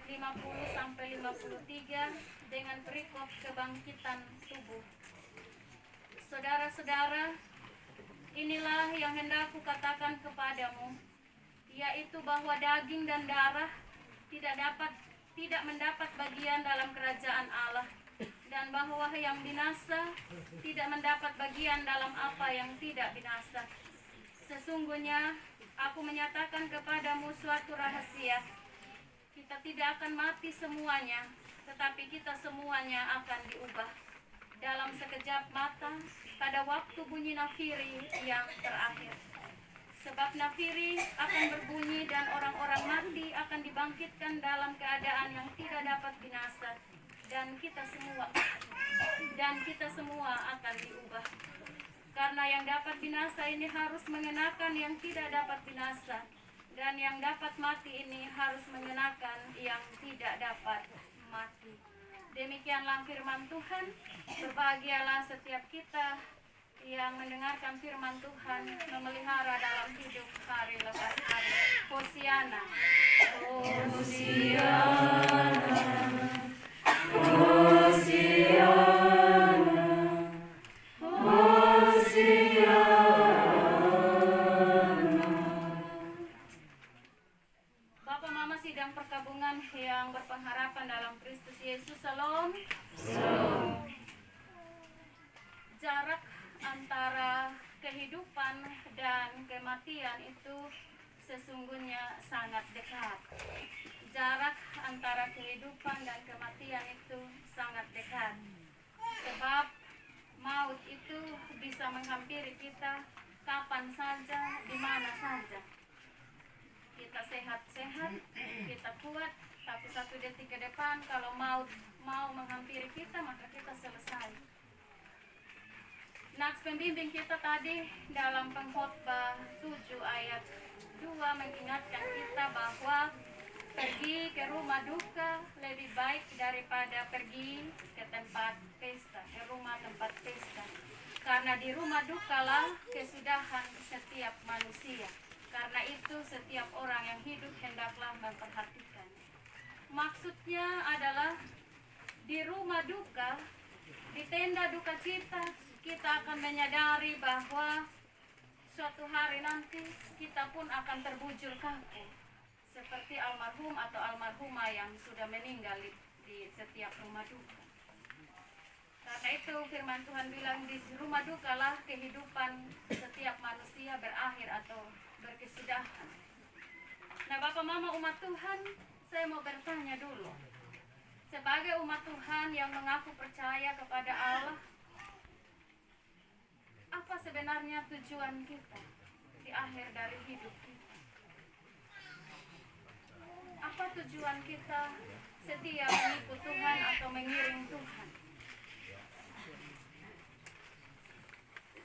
ayat 50 sampai 53 dengan perikop kebangkitan tubuh. Saudara-saudara, inilah yang hendak kukatakan kepadamu, yaitu bahwa daging dan darah tidak mendapat bagian dalam kerajaan Allah, dan bahwa yang binasa tidak mendapat bagian dalam apa yang tidak binasa. Sesungguhnya aku menyatakan kepadamu suatu rahasia. Kita tidak akan mati semuanya, tetapi kita semuanya akan diubah dalam sekejap mata pada waktu bunyi nafiri yang terakhir. Sebab nafiri akan berbunyi dan orang-orang mati akan dibangkitkan dalam keadaan yang tidak dapat binasa, dan kita semua akan diubah. Karena yang dapat binasa ini harus mengenakan yang tidak dapat binasa, dan yang dapat mati ini harus mengenakan yang tidak dapat mati. Demikianlah firman Tuhan. Berbahagialah setiap kita yang mendengarkan firman Tuhan, memelihara dalam hidup hari lepas hari. Hosiana, Hosiana, Hosiana, Hosiana. Bapak Mama Sidang Perkabungan yang berpengharapan dalam Kristus Yesus, Salam. Salam. Jarak antara kehidupan dan kematian itu sesungguhnya sangat dekat. Jarak antara kehidupan dan kematian itu sangat dekat. Sebab maut itu bisa menghampiri kita kapan saja, di mana saja. Kita sehat-sehat, kita kuat, tapi satu detik ke depan kalau maut mau menghampiri kita, maka kita selesai. Nats pembimbing kita tadi dalam Pengkhotbah 7 ayat 2 mengingatkan kita bahwa pergi ke rumah duka lebih baik daripada pergi ke tempat pesta, ke rumah tempat pesta. Karena di rumah dukalah kesudahan setiap manusia. Karena itu setiap orang yang hidup hendaklah memperhatikan. Maksudnya adalah di rumah duka, di tenda duka cita, kita akan menyadari bahwa suatu hari nanti kita pun akan terbujur kaku seperti almarhum atau almarhumah yang sudah meninggal di setiap rumah duka. Karena itu firman Tuhan bilang di rumah dukalah kehidupan setiap manusia berakhir atau berkesudahan. Nah, Bapak Mama umat Tuhan, saya mau bertanya dulu. Sebagai umat Tuhan yang mengaku percaya kepada Allah, apa sebenarnya tujuan kita di akhir dari hidup kita? Apa tujuan kita setia mengikut Tuhan atau mengiring Tuhan?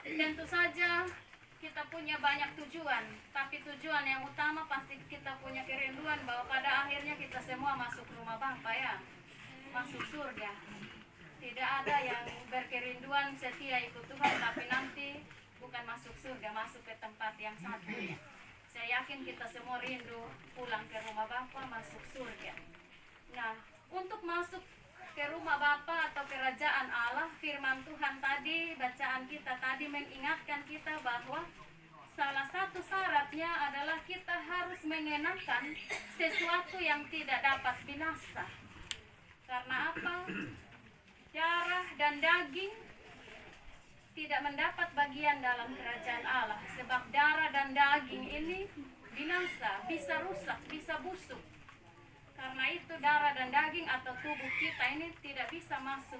Tentu saja kita punya banyak tujuan, tapi tujuan yang utama pasti kita punya kerinduan bahwa pada akhirnya kita semua masuk rumah Bapa, ya, masuk surga. Tidak ada yang berkerinduan setia ikut Tuhan tapi nanti bukan masuk surga, masuk ke tempat yang satu. Saya yakin kita semua rindu pulang ke rumah Bapa, masuk surga. Nah, untuk masuk ke rumah Bapa atau kerajaan Allah, firman Tuhan tadi, bacaan kita tadi mengingatkan kita bahwa salah satu syaratnya adalah kita harus mengenakan sesuatu yang tidak dapat binasa. Karena apa? Darah dan daging tidak mendapat bagian dalam kerajaan Allah. Sebab darah dan daging ini binasa, bisa rusak, bisa busuk. Karena itu darah dan daging atau tubuh kita ini tidak bisa masuk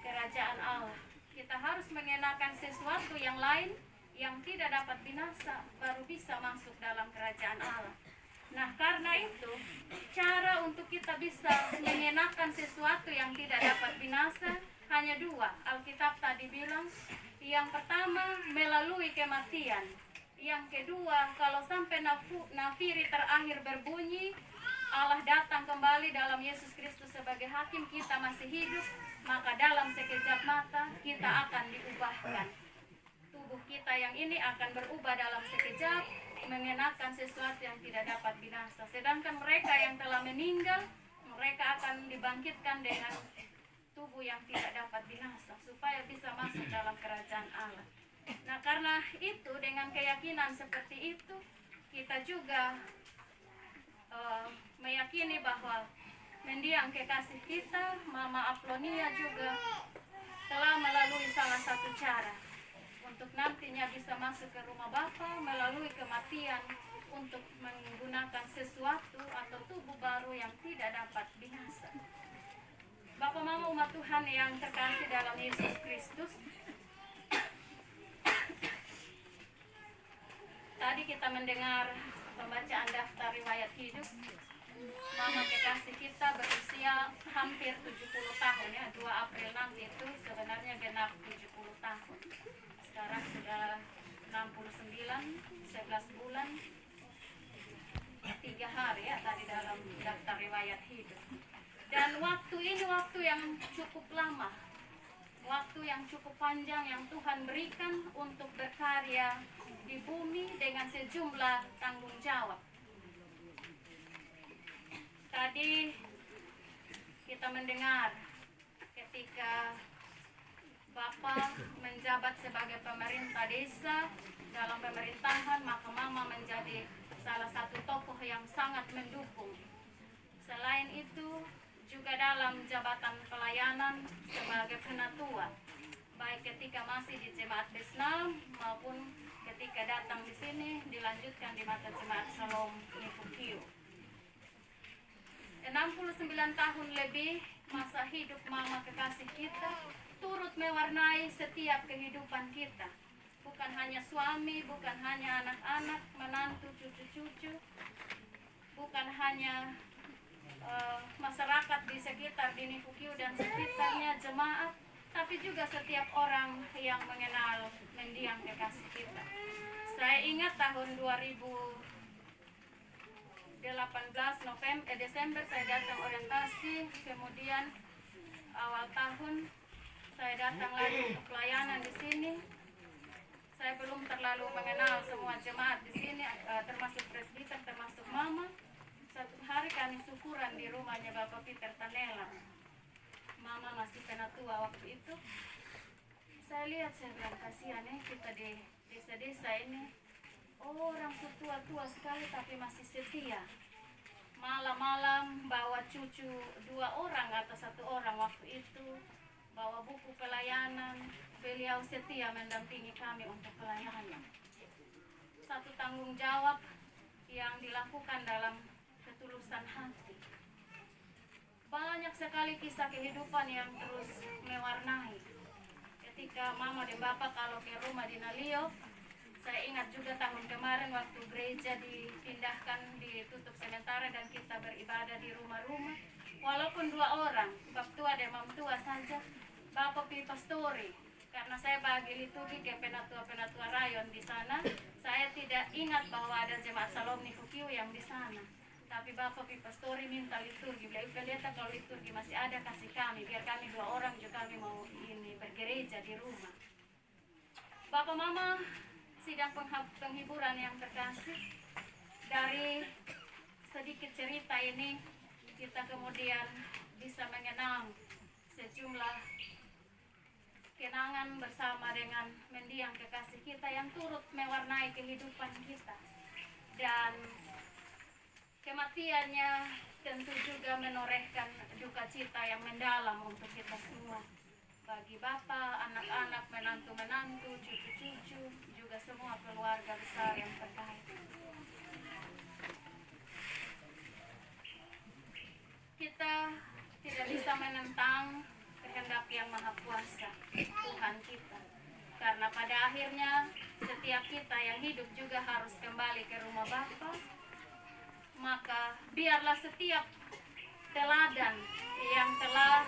kerajaan Allah. Kita harus mengenakan sesuatu yang lain yang tidak dapat binasa, baru bisa masuk dalam kerajaan Allah. Nah, karena itu cara untuk kita bisa mengenakan sesuatu yang tidak dapat binasa hanya dua. Alkitab tadi bilang, yang pertama melalui kematian, yang kedua kalau sampai nafiri terakhir berbunyi, Allah datang kembali dalam Yesus Kristus sebagai hakim, kita masih hidup, maka dalam sekejap mata kita akan diubahkan. Tubuh kita yang ini akan berubah dalam sekejap, mengenakan sesuatu yang tidak dapat binasa. Sedangkan mereka yang telah meninggal, mereka akan dibangkitkan dengan tubuh yang tidak dapat binasa supaya bisa masuk dalam kerajaan Allah. Nah, karena itu dengan keyakinan seperti itu kita juga meyakini bahwa mendiang kekasih kita, Mama Aplonia juga telah melalui salah satu cara untuk nantinya bisa masuk ke rumah Bapa melalui kematian untuk menggunakan sesuatu atau tubuh baru yang tidak dapat binasa. Bapak Mama umat Tuhan yang terkasih dalam Yesus Kristus, tadi kita mendengar pembacaan daftar riwayat hidup Mama kekasih kita berusia hampir 70 tahun ya. 2 April nanti itu sebenarnya genap 70 tahun. Sekarang sudah 69, 11 bulan 3 hari ya tadi dalam daftar riwayat hidup. Dan waktu ini waktu yang cukup lama, waktu yang cukup panjang yang Tuhan berikan untuk berkarya di bumi dengan sejumlah tanggung jawab. Tadi kita mendengar ketika Bapak menjabat sebagai pemerintah desa dalam pemerintahan, maka Mama menjadi salah satu tokoh yang sangat mendukung. Selain itu juga dalam jabatan pelayanan sebagai penatua, baik ketika masih di Jemaat Besnam maupun ketika datang di sini dilanjutkan di mata Jemaat Shalom Nifukio. 69 tahun lebih masa hidup Mama kekasih kita turut mewarnai setiap kehidupan kita. Bukan hanya suami, bukan hanya anak-anak, menantu, cucu-cucu, bukan hanya masyarakat di sekitar di Nifukio dan sekitarnya, jemaat, tapi juga setiap orang yang mengenal mendiang kekasih kita. Saya ingat tahun 2018 Desember saya datang orientasi, kemudian awal tahun saya datang lagi untuk pelayanan di sini. Saya belum terlalu mengenal semua jemaat di sini, termasuk presbiter, termasuk Mama. Satu hari kami syukuran di rumahnya Bapak Peter Tanela. Mama masih penatua waktu itu. Saya lihat, saya bilang kasihan kita di desa-desa ini. Orang tua-tua sekali tapi masih setia. Malam-malam bawa cucu 2 orang atau 1 orang waktu itu, bawa buku pelayanan. Beliau setia mendampingi kami untuk pelayanan. Satu tanggung jawab yang dilakukan dalam ketulusan hati. Banyak sekali kisah kehidupan yang terus mewarnai. Ketika Mama dan Bapak kalau ke rumah di Nalio, saya ingat juga tahun kemarin waktu gereja dipindahkan, ditutup sementara dan kita beribadah di rumah-rumah. Walaupun 2 orang, bab tua dan mam tua saja, Bapak pi pastori. Karena saya bagi liturgi ke penatua-penatua rayon di sana, saya tidak ingat bahwa ada Jemaat Shalom Nifukio yang di sana. Tapi Bapak pi pastori minta liturgi, beliau lihat kalau liturgi masih ada kasih kami, biar kami 2 orang juga kami mau ini bergereja di rumah. Bapak Mama sidang penghiburan yang terkasih, dari sedikit cerita ini kita kemudian bisa mengenang sejumlah kenangan bersama dengan mendiang kekasih kita yang turut mewarnai kehidupan kita. Dan kematiannya tentu juga menorehkan duka cita yang mendalam untuk kita semua. Bagi Bapak, anak-anak, menantu-menantu, cucu-cucu, juga semua keluarga besar yang terkait. Kita tidak bisa menentang kehendak yang Maha Kuasa, Tuhan kita. Karena pada akhirnya setiap kita yang hidup juga harus kembali ke rumah Bapa. Maka biarlah setiap teladan yang telah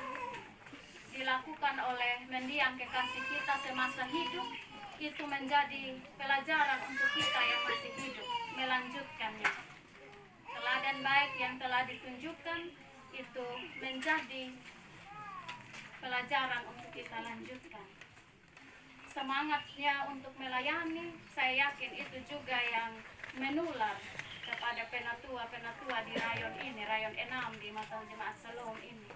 dilakukan oleh mendiang kekasih kita semasa hidup itu menjadi pelajaran untuk kita yang masih hidup, melanjutkannya. Teladan baik yang telah ditunjukkan itu menjadi pelajaran untuk kita lanjutkan. Semangatnya untuk melayani, saya yakin itu juga yang menular kepada penatua di rayon ini, rayon 6 di Mata Jemaat Salom ini.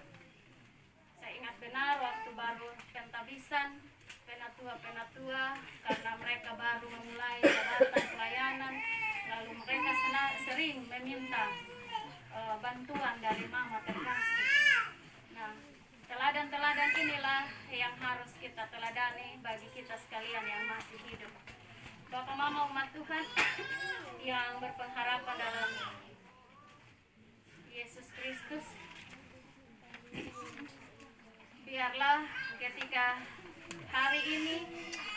Saya ingat benar waktu baru pentabisan penatua karena mereka baru memulai jabatan pelayanan, lalu mereka sering meminta bantuan dari Mama terkasih. Nah, teladan-teladan inilah yang harus kita teladani bagi kita sekalian yang masih hidup. Bapak Mama umat Tuhan yang berpengharapan dalam Yesus Kristus, biarlah ketika hari ini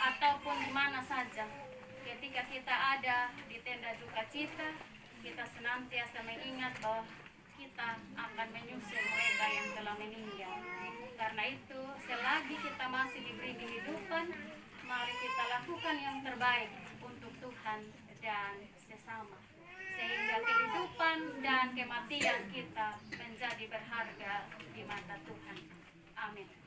ataupun di mana saja, ketika kita ada di tenda duka cita, kita senantiasa mengingat bahwa kita akan menyusul mereka yang telah meninggal. Karena itu, selagi kita masih diberi kehidupan, mari kita lakukan yang terbaik untuk Tuhan dan sesama, sehingga kehidupan dan kematian kita menjadi berharga di mata Tuhan. Amin.